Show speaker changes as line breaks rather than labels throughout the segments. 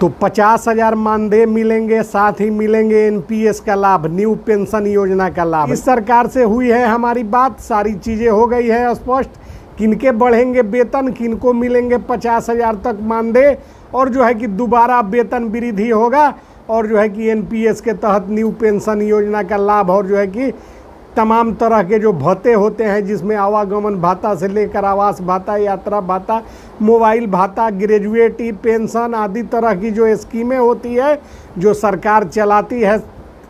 तो 50,000 मानदेय मिलेंगे, साथ ही मिलेंगे एनपीएस का लाभ, न्यू पेंशन योजना का लाभ। इस सरकार से हुई है हमारी बात, सारी चीज़ें हो गई है स्पष्ट। किनके बढ़ेंगे वेतन, किनको मिलेंगे 50,000 तक मानदेय, और जो है कि दोबारा वेतन वृद्धि होगा, और जो है कि एनपीएस के तहत न्यू पेंशन योजना का लाभ, और जो है कि तमाम तरह के जो भत्ते होते हैं जिसमें आवागमन भत्ता से लेकर आवास भत्ता, यात्रा भत्ता, मोबाइल भत्ता, ग्रेजुएटी पेंशन आदि तरह की जो स्कीमें होती है जो सरकार चलाती है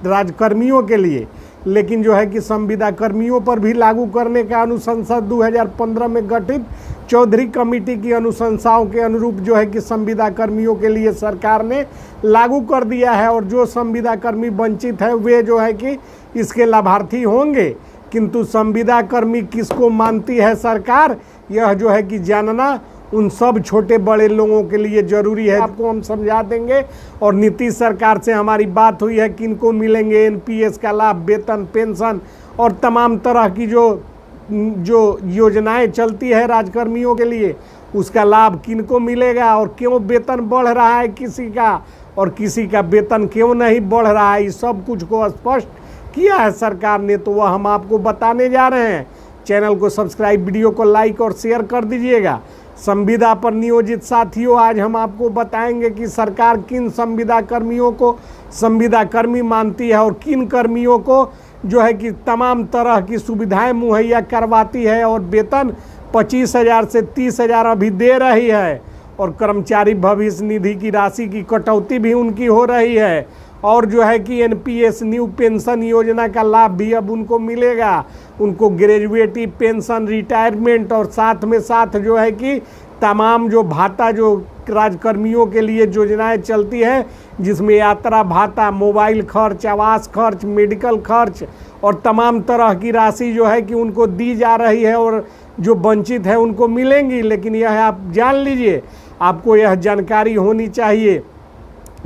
राजकर्मियों के लिए, लेकिन जो है कि संविदा कर्मियों पर भी लागू करने का अनुशंसा 2015 में गठित चौधरी कमेटी की अनुशंसाओं के अनुरूप जो है कि संविदा कर्मियों के लिए सरकार ने लागू कर दिया है। और जो संविदा कर्मी वंचित है वे जो है कि इसके लाभार्थी होंगे, किंतु संविदा कर्मी किसको मानती है सरकार, यह जो है कि जानना उन सब छोटे बड़े लोगों के लिए ज़रूरी है। आपको हम समझा देंगे। और नीतीश सरकार से हमारी बात हुई है, किनको मिलेंगे एनपीएस का लाभ, वेतन, पेंशन और तमाम तरह की जो योजनाएं चलती है राजकर्मियों के लिए, उसका लाभ किनको मिलेगा, और क्यों वेतन बढ़ रहा है किसी का और किसी का वेतन क्यों नहीं बढ़ रहा है, इस सब कुछ को स्पष्ट किया है सरकार ने, तो वह हम आपको बताने जा रहे हैं। चैनल को सब्सक्राइब, वीडियो को लाइक और शेयर कर दीजिएगा। संविदा पर नियोजित साथियों, आज हम आपको बताएंगे कि सरकार किन संविदा कर्मियों को संविदा कर्मी मानती है और किन कर्मियों को जो है कि तमाम तरह की सुविधाएं मुहैया करवाती है, और वेतन 25,000 से 30,000 अभी दे रही है, और कर्मचारी भविष्य निधि की राशि की कटौती भी उनकी हो रही है, और जो है कि एनपीएस न्यू पेंशन योजना का लाभ भी अब उनको मिलेगा। उनको ग्रेजुएटी पेंशन, रिटायरमेंट, और साथ में साथ जो है कि तमाम जो भाता जो राजकर्मियों के लिए योजनाएं चलती है जिसमें यात्रा भाता, मोबाइल खर्च, आवास खर्च, मेडिकल खर्च और तमाम तरह की राशि जो है कि उनको दी जा रही है, और जो वंचित है उनको मिलेंगी। लेकिन यह आप जान लीजिए, आपको यह जानकारी होनी चाहिए।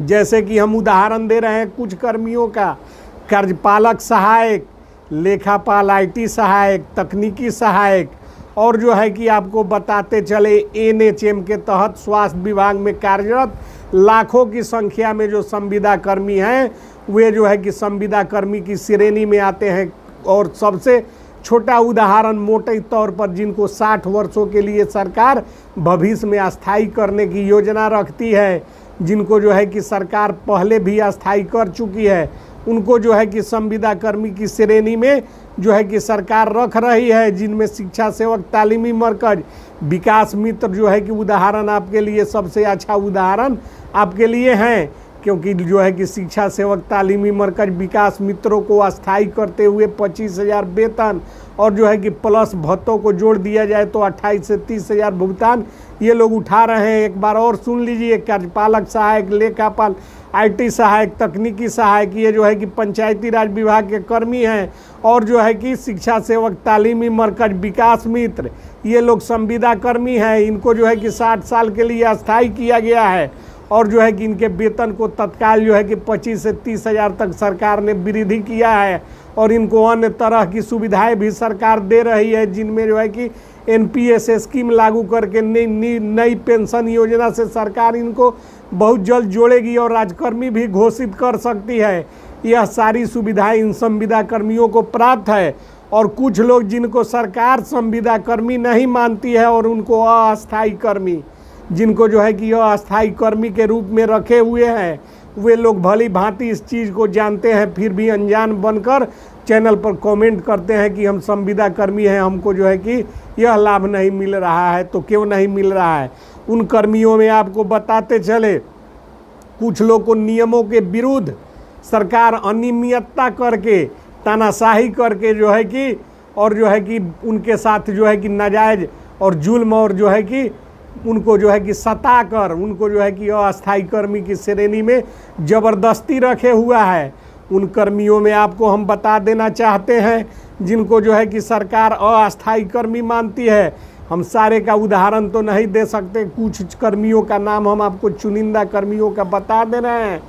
जैसे कि हम उदाहरण दे रहे हैं कुछ कर्मियों का, कार्यपालक सहायक, लेखापाल, आईटी सहायक, तकनीकी सहायक, और जो है कि आपको बताते चले एनएचएम के तहत स्वास्थ्य विभाग में कार्यरत लाखों की संख्या में जो संविदा कर्मी हैं वे जो है कि संविदा कर्मी की श्रेणी में आते हैं। और सबसे छोटा उदाहरण मोटे तौर पर जिनको 60 वर्षों के लिए सरकार भविष्य में अस्थायी करने की योजना रखती है, जिनको जो है कि सरकार पहले भी अस्थायी कर चुकी है, उनको जो है कि संविदा कर्मी की श्रेणी में जो है कि सरकार रख रही है, जिनमें शिक्षा सेवक तालीमी मरकज, विकास मित्र जो है कि उदाहरण आपके लिए सबसे अच्छा उदाहरण आपके लिए हैं, क्योंकि जो है कि शिक्षा सेवक तालीमी मरकज विकास मित्रों को अस्थायी करते हुए 25,000 वेतन और जो है कि प्लस भत्तों को जोड़ दिया जाए तो 28 से 30,000 भुगतान ये लोग उठा रहे हैं। एक बार और सुन लीजिए, कार्यपालक सहायक, लेखापाल, आईटी सहायक, तकनीकी सहायक, ये जो है कि पंचायती राज विभाग के कर्मी हैं, और जो है कि शिक्षा सेवक तालीमी मरकज विकास मित्र ये लोग संविदा कर्मी हैं। इनको जो है कि 60 साल के लिए अस्थायी किया गया है, और जो है कि इनके वेतन को तत्काल जो है कि 25 से 30,000 तक सरकार ने वृद्धि किया है, और इनको अन्य तरह की सुविधाएं भी सरकार दे रही है, जिनमें जो है कि एनपीएस स्कीम लागू करके नई पेंशन योजना से सरकार इनको बहुत जल्द जोड़ेगी और राजकर्मी भी घोषित कर सकती है। यह सारी सुविधाएं इन संविदा कर्मियों को प्राप्त है। और कुछ लोग जिनको सरकार संविदा कर्मी नहीं मानती है और उनको अस्थायी कर्मी, जिनको जो है कि अस्थायी कर्मी के रूप में रखे हुए हैं, वे लोग भली भांति इस चीज़ को जानते हैं, फिर भी अनजान बनकर चैनल पर कमेंट करते हैं कि हम संविदा कर्मी हैं, हमको जो है कि यह लाभ नहीं मिल रहा है। तो क्यों नहीं मिल रहा है? उन कर्मियों में आपको बताते चले, कुछ लोग को नियमों के विरुद्ध सरकार अनियमितता करके, तानाशाही करके जो है कि, और जो है कि उनके साथ जो है कि नाजायज और जुल्म, और जो है कि उनको जो है कि सता कर उनको जो है कि अस्थायी कर्मी की श्रेणी में ज़बरदस्ती रखे हुआ है। उन कर्मियों में आपको हम बता देना चाहते हैं जिनको जो है कि सरकार अस्थायी कर्मी मानती है। हम सारे का उदाहरण तो नहीं दे सकते, कुछ कर्मियों का नाम हम आपको चुनिंदा कर्मियों का बता दे रहे हैं।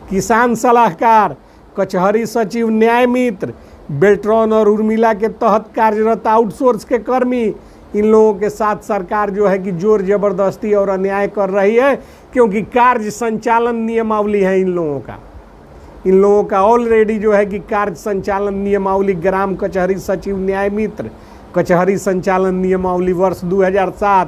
किसान सलाहकार, कचहरी सचिव, न्याय मित्र, बेल्ट्रॉन और उर्मिला के तहत कार्यरत आउटसोर्स के कर्मी, इन लोगों के साथ सरकार जो है कि जोर जबरदस्ती और अन्याय कर रही है, क्योंकि कार्य संचालन नियमावली है इन लोगों का ऑलरेडी जो है कि कार्य संचालन नियमावली ग्राम कचहरी सचिव न्याय मित्र कचहरी संचालन नियमावली वर्ष 2007,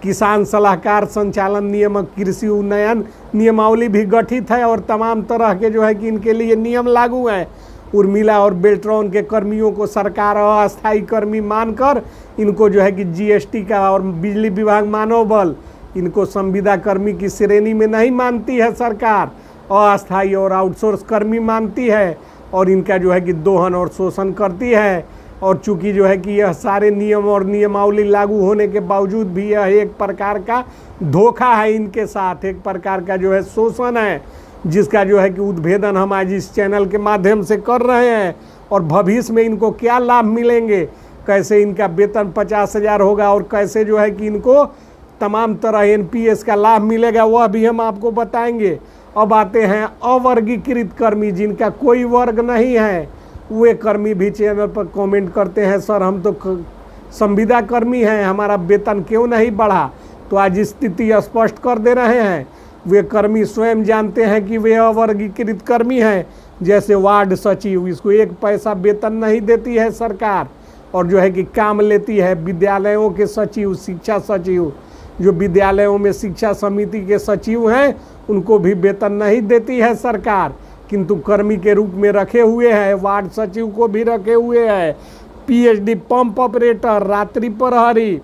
किसान सलाहकार संचालन नियम कृषि उन्नयन नियमावली भी गठित है और तमाम तरह के जो है कि इनके लिए नियम लागू हैं। उर्मिला और बेल्ट्रॉन के कर्मियों को सरकार अस्थायी कर्मी मानकर इनको जो है कि जीएसटी का और बिजली विभाग मानव बल इनको संविदा कर्मी की श्रेणी में नहीं मानती है सरकार, अस्थायी और आउटसोर्स कर्मी मानती है और इनका जो है कि दोहन और शोषण करती है। और चूंकि जो है कि यह सारे नियम और नियमावली लागू होने के बावजूद भी यह एक प्रकार का धोखा है, इनके साथ एक प्रकार का जो है शोषण है, जिसका जो है कि उद्भेदन हम आज इस चैनल के माध्यम से कर रहे हैं। और भविष्य में इनको क्या लाभ मिलेंगे, कैसे इनका वेतन 50,000 होगा और कैसे जो है कि इनको तमाम तरह एनपीएस का लाभ मिलेगा, वह भी हम आपको बताएंगे। अब आते हैं अवर्गीकृत कर्मी, जिनका कोई वर्ग नहीं है, वे कर्मी भी चैनल पर कमेंट करते हैं, सर हम तो संविदा कर्मी हैं, हमारा वेतन क्यों नहीं बढ़ा। तो आज स्थिति स्पष्ट कर दे रहे हैं, वे कर्मी स्वयं जानते हैं कि वे अवर्गीकृत कर्मी हैं। जैसे वार्ड सचिव, इसको 1 पैसा वेतन नहीं देती है सरकार और जो है कि काम लेती है। विद्यालयों के सचिव, शिक्षा सचिव, जो विद्यालयों में शिक्षा समिति के सचिव हैं, उनको भी वेतन नहीं देती है सरकार, किंतु कर्मी के रूप में रखे हुए हैं। वार्ड सचिव को भी रखे हुए हैं, पीएचडी पंप ऑपरेटर, रात्रि प्रहरी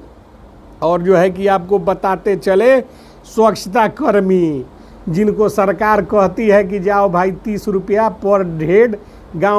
और जो है कि आपको बताते चले स्वच्छता कर्मी, जिनको सरकार कहती है कि जाओ भाई 30 रुपया पर हेड गाँव